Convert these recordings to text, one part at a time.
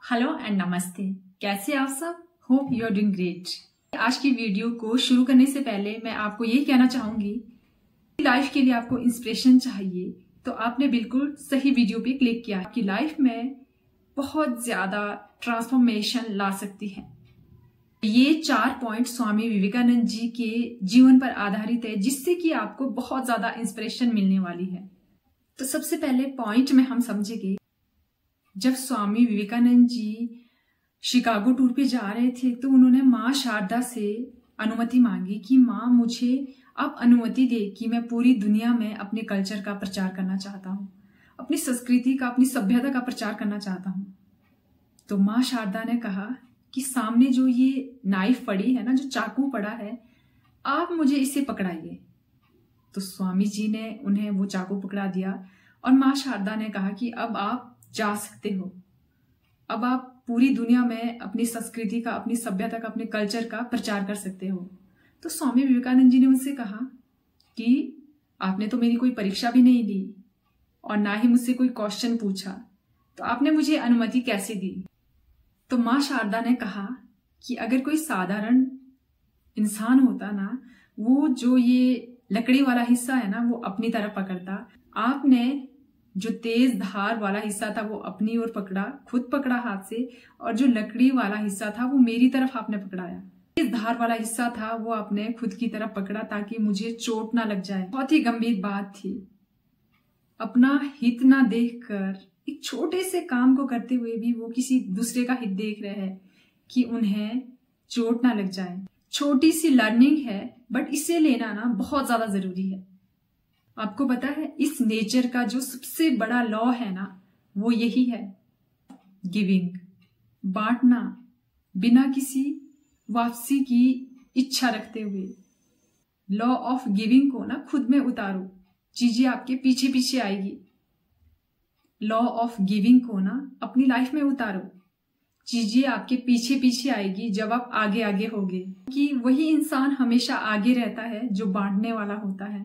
Hello and नमस्ते। कैसे आप सब? Hope you are doing great. आज की वीडियो को शुरू करने से पहले मैं आपको यही कहना चाहूंगी, लाइफ के लिए आपको इंस्पिरेशन चाहिए तो आपने बिल्कुल सही वीडियो पे क्लिक किया। आपकी लाइफ में बहुत ज्यादा ट्रांसफॉर्मेशन ला सकती है। ये 4 पॉइंट स्वामी विवेकानंद जी के जीवन पर आधारित है, जिससे कि आपको बहुत ज्यादा इंस्पिरेशन मिलने वाली है। तो सबसे पहले पॉइंट में हम समझेंगे, जब स्वामी विवेकानंद जी शिकागो टूर पे जा रहे थे तो उन्होंने माँ शारदा से अनुमति मांगी कि माँ मुझे आप अनुमति दे कि मैं पूरी दुनिया में अपने कल्चर का प्रचार करना चाहता हूँ, अपनी संस्कृति का, अपनी सभ्यता का प्रचार करना चाहता हूँ। तो माँ शारदा ने कहा कि सामने जो ये नाइफ पड़ी है ना, जो चाकू पड़ा है, आप मुझे इसे पकड़ाइए। तो स्वामी जी ने उन्हें वो चाकू पकड़ा दिया और माँ शारदा ने कहा कि अब आप जा सकते हो, अब आप पूरी दुनिया में अपनी संस्कृति का, अपनी सभ्यता का, अपने कल्चर का प्रचार कर सकते हो। तो स्वामी विवेकानंद जी ने उनसे कहा कि आपने तो मेरी कोई परीक्षा भी नहीं दी और ना ही मुझसे कोई क्वेश्चन पूछा, तो आपने मुझे अनुमति कैसे दी? तो माँ शारदा ने कहा कि अगर कोई साधारण इंसान होता ना, वो जो ये लकड़ी वाला हिस्सा है ना वो अपनी तरफ पकड़ता, आपने जो तेज धार वाला हिस्सा था वो अपनी ओर पकड़ा, खुद पकड़ा हाथ से, और जो लकड़ी वाला हिस्सा था वो मेरी तरफ आपने पकड़ाया। तेज धार वाला हिस्सा था वो आपने खुद की तरफ पकड़ा ताकि मुझे चोट ना लग जाए। बहुत ही गंभीर बात थी। अपना हित ना देखकर एक छोटे से काम को करते हुए भी वो किसी दूसरे का हित देख रहे हैं कि उन्हें चोट ना लग जाए। छोटी सी लर्निंग है, बट इसे लेना ना बहुत ज्यादा जरूरी है। आपको पता है इस नेचर का जो सबसे बड़ा लॉ है ना, वो यही है, गिविंग, बांटना बिना किसी वापसी की इच्छा रखते हुए। लॉ ऑफ गिविंग को ना खुद में उतारो, चीजें आपके पीछे पीछे आएगी। लॉ ऑफ गिविंग को ना अपनी लाइफ में उतारो, चीजें आपके पीछे पीछे आएगी जब आप आगे आगे होगे। कि वही इंसान हमेशा आगे रहता है जो बांटने वाला होता है।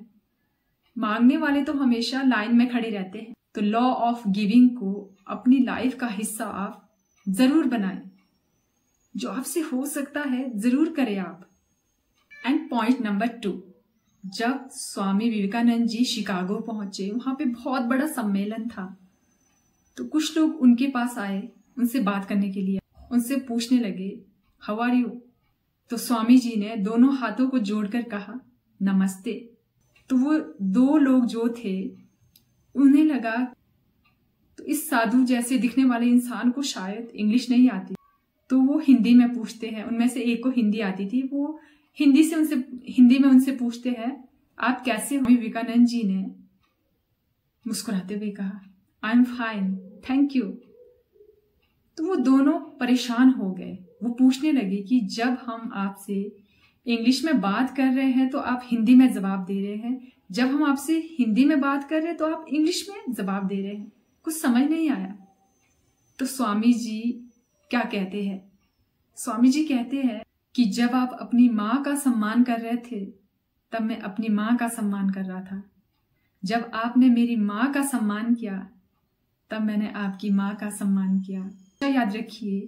मांगने वाले तो हमेशा लाइन में खड़े रहते हैं। तो लॉ ऑफ गिविंग को अपनी लाइफ का हिस्सा आप जरूर बनाएं। जो आपसे हो सकता है जरूर करें आप। एंड पॉइंट नंबर 2, जब स्वामी विवेकानंद जी शिकागो पहुंचे, वहां पे बहुत बड़ा सम्मेलन था। तो कुछ लोग उनके पास आए उनसे बात करने के लिए, उनसे पूछने लगे हाउ आर यू। तो स्वामी जी ने दोनों हाथों को जोड़कर कहा नमस्ते। तो वो 2 लोग जो थे, उन्हें लगा तो इस साधु जैसे दिखने वाले इंसान को शायद इंग्लिश नहीं आती, तो वो हिंदी में पूछते हैं। उनमें से एक को हिंदी आती थी, वो हिंदी में उनसे पूछते हैं आप कैसे हो? विवेकानंद जी ने मुस्कुराते हुए कहा I am fine, thank you. तो वो दोनों परेशान हो गए। वो पूछने लगे कि जब हम आपसे इंग्लिश में बात कर रहे हैं तो आप हिंदी में जवाब दे रहे हैं, जब हम आपसे हिंदी में बात कर रहे हैं तो आप इंग्लिश में जवाब दे रहे हैं, कुछ समझ नहीं आया। तो स्वामी जी क्या कहते हैं? स्वामी जी कहते हैं कि जब आप अपनी माँ का सम्मान कर रहे थे तब मैं अपनी माँ का सम्मान कर रहा था, जब आपने मेरी माँ का सम्मान किया तब मैंने आपकी माँ का सम्मान किया। याद रखिए,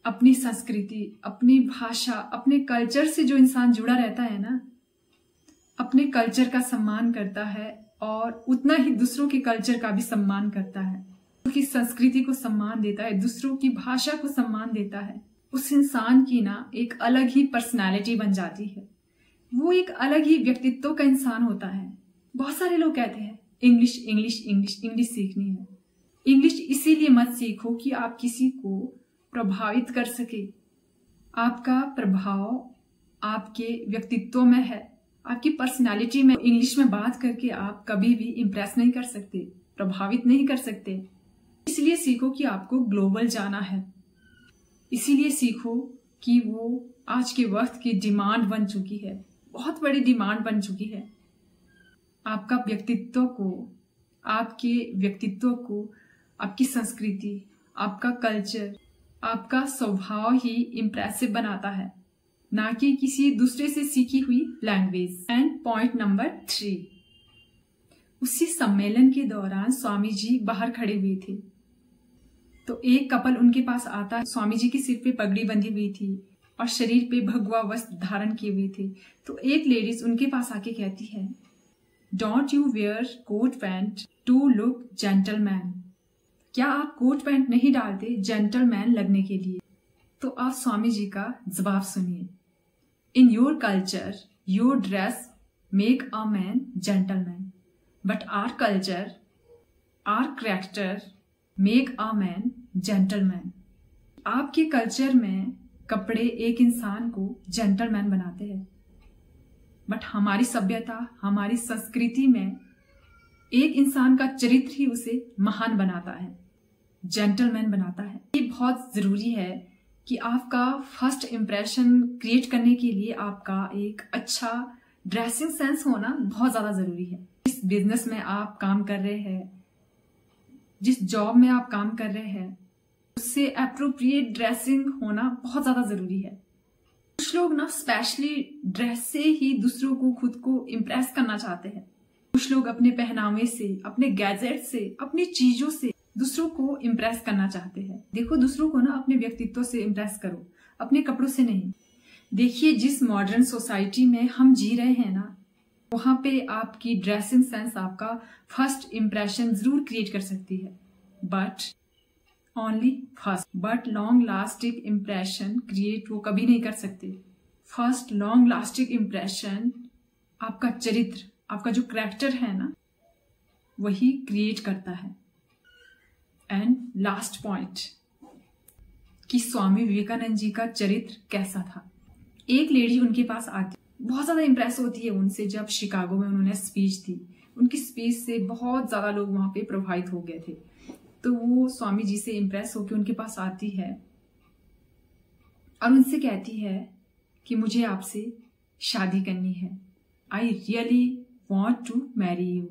अपनी संस्कृति, अपनी भाषा, अपने कल्चर से जो इंसान जुड़ा रहता है ना, अपने कल्चर का सम्मान करता है और उतना ही दूसरों के कल्चर का भी सम्मान करता है, उसकी संस्कृति को सम्मान देता है, दूसरों की भाषा को सम्मान देता है। उस इंसान की ना एक अलग ही पर्सनालिटी बन जाती है, वो एक अलग ही व्यक्तित्व का इंसान होता है। बहुत सारे लोग कहते हैं इंग्लिश इंग्लिश इंग्लिश इंग्लिश सीखनी है। इंग्लिश इसीलिए मत सीखो कि आप किसी को प्रभावित कर सके। आपका प्रभाव आपके व्यक्तित्व में है, आपकी पर्सनालिटी में। इंग्लिश में बात करके आप कभी भी इंप्रेस नहीं कर सकते, प्रभावित नहीं कर सकते। इसलिए सीखो कि आपको ग्लोबल जाना है। इसीलिए सीखो कि वो आज के वक्त की डिमांड बन चुकी है, बहुत बड़ी डिमांड बन चुकी है। आपका व्यक्तित्व को, आपके व्यक्तित्व को, आपकी संस्कृति, आपका कल्चर, आपका स्वभाव ही इम्प्रेसिव बनाता है, ना कि किसी दूसरे से सीखी हुई लैंग्वेज। एंड पॉइंट नंबर 3, उसी सम्मेलन के दौरान स्वामी जी बाहर खड़े हुए थे। तो एक कपल उनके पास आता। स्वामी जी की सिर पे पगड़ी बंधी हुई थी और शरीर पे भगवा वस्त्र धारण किए हुए थे। तो एक लेडीज उनके पास आके कहती है, don't you wear coat pant to look gentleman? क्या आप कोट पैंट नहीं डालते जेंटलमैन लगने के लिए? तो आप स्वामी जी का जवाब सुनिए। In your culture your dress make a man gentleman, but our culture our character make a man gentleman. आपके कल्चर में कपड़े एक इंसान को जेंटलमैन बनाते हैं, बट हमारी सभ्यता हमारी संस्कृति में एक इंसान का चरित्र ही उसे महान बनाता है, जेंटलमैन बनाता है। ये बहुत जरूरी है कि आपका फर्स्ट इंप्रेशन क्रिएट करने के लिए आपका एक अच्छा ड्रेसिंग सेंस होना बहुत ज्यादा जरूरी है। जिस बिजनेस में आप काम कर रहे हैं, जिस जॉब में आप काम कर रहे हैं, उससे एप्रोप्रिएट ड्रेसिंग होना बहुत ज्यादा जरूरी है। कुछ लोग ना स्पेशली ड्रेस से ही दूसरों को खुद को इम्प्रेस करना चाहते हैं। कुछ लोग अपने पहनावे से, अपने गैजेट से, अपनी चीजों से दूसरों को इम्प्रेस करना चाहते हैं। देखो, दूसरों को ना अपने व्यक्तित्व से इम्प्रेस करो, अपने कपड़ों से नहीं। देखिए, जिस मॉडर्न सोसाइटी में हम जी रहे हैं ना, वहां पे आपकी ड्रेसिंग सेंस आपका फर्स्ट इंप्रेशन जरूर क्रिएट कर सकती है, but only first. But long lasting impression create वो कभी नहीं कर सकते। फर्स्ट लॉन्ग लास्टिंग इंप्रेशन आपका चरित्र, आपका जो कैरेक्टर है ना, वही क्रिएट करता है। एंड लास्ट पॉइंट कि स्वामी विवेकानंद जी का चरित्र कैसा था। एक लेडी उनके पास आती, बहुत ज्यादा इंप्रेस होती है उनसे। जब शिकागो में उन्होंने स्पीच दी, उनकी स्पीच से बहुत ज्यादा लोग वहां पे प्रभावित हो गए थे। तो वो स्वामी जी से इंप्रेस होकर उनके पास आती है और उनसे कहती है कि मुझे आपसे शादी करनी है, I really want to marry you.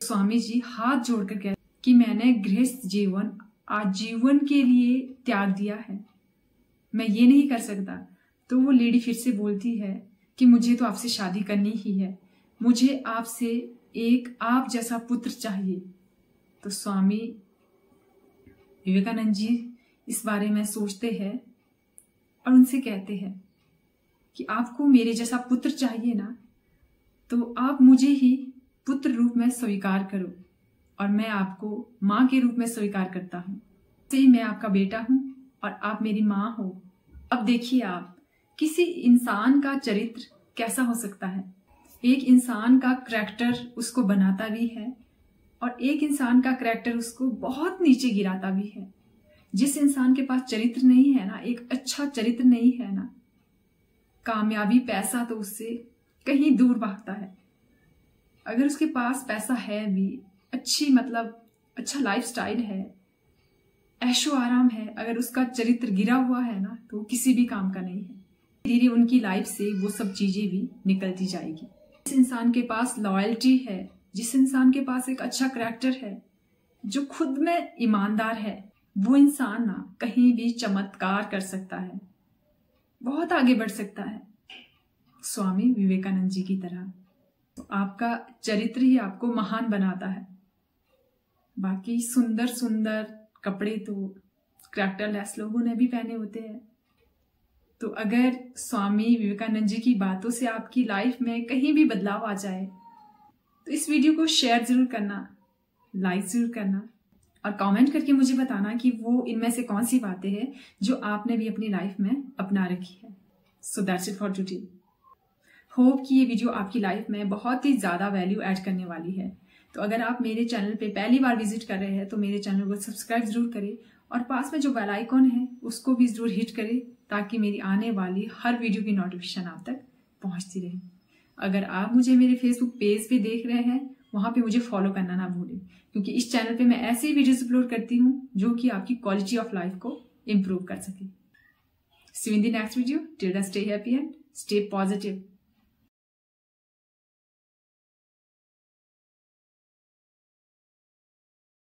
Swami ji हाथ जोड़कर कहते कि मैंने गृहस्थ जीवन आजीवन के लिए त्याग दिया है, मैं ये नहीं कर सकता। तो वो लेडी फिर से बोलती है कि मुझे तो आपसे शादी करनी ही है, मुझे आपसे एक आप जैसा पुत्र चाहिए। तो स्वामी विवेकानंद जी इस बारे में सोचते हैं और उनसे कहते हैं कि आपको मेरे जैसा पुत्र चाहिए ना, तो आप मुझे ही पुत्र रूप में स्वीकार करो और मैं आपको माँ के रूप में स्वीकार करता हूँ। से मैं आपका बेटा हूँ और आप मेरी माँ हो। अब देखिए, आप किसी इंसान का चरित्र कैसा हो सकता है। एक इंसान का करैक्टर उसको बनाता भी है और एक इंसान का करैक्टर उसको बहुत नीचे गिराता भी है। जिस इंसान के पास चरित्र नहीं है ना, एक अच्छा चरित्र नहीं है ना, कामयाबी पैसा तो उससे कहीं दूर भागता है। अगर उसके पास पैसा है भी, अच्छी मतलब अच्छा लाइफस्टाइल है, ऐशो आराम है, अगर उसका चरित्र गिरा हुआ है ना, तो किसी भी काम का नहीं है। धीरे उनकी लाइफ से वो सब चीजें भी निकलती जाएगी। जिस इंसान के पास लॉयल्टी है, जिस इंसान के पास एक अच्छा करैक्टर है, जो खुद में ईमानदार है, वो इंसान ना कहीं भी चमत्कार कर सकता है, बहुत आगे बढ़ सकता है, स्वामी विवेकानंद जी की तरह। तो आपका चरित्र ही आपको महान बनाता है। बाकी सुंदर सुंदर कपड़े तो करैक्टरलेस लोगों ने भी पहने होते हैं। तो अगर स्वामी विवेकानंद जी की बातों से आपकी लाइफ में कहीं भी बदलाव आ जाए, तो इस वीडियो को शेयर जरूर करना, लाइक जरूर करना और कमेंट करके मुझे बताना कि वो इनमें से कौन सी बातें हैं जो आपने भी अपनी लाइफ में अपना रखी है। So that's it for today. Hope कि ये वीडियो आपकी लाइफ में बहुत ही ज़्यादा वैल्यू ऐड करने वाली है। तो अगर आप मेरे चैनल पे पहली बार विजिट कर रहे हैं तो मेरे चैनल को सब्सक्राइब जरूर करें और पास में जो बेल आइकॉन है उसको भी जरूर हिट करें, ताकि मेरी आने वाली हर वीडियो की नोटिफिकेशन आप तक पहुंचती रहे। अगर आप मुझे मेरे फेसबुक पेज पे देख रहे हैं, वहां पे मुझे फॉलो करना ना भूलें, क्योंकि इस चैनल पे मैं ऐसी वीडियोस अपलोड करती हूँ जो कि आपकी क्वालिटी ऑफ लाइफ को इम्प्रूव कर सके। See you in the next video. Till then stay happy and stay positive.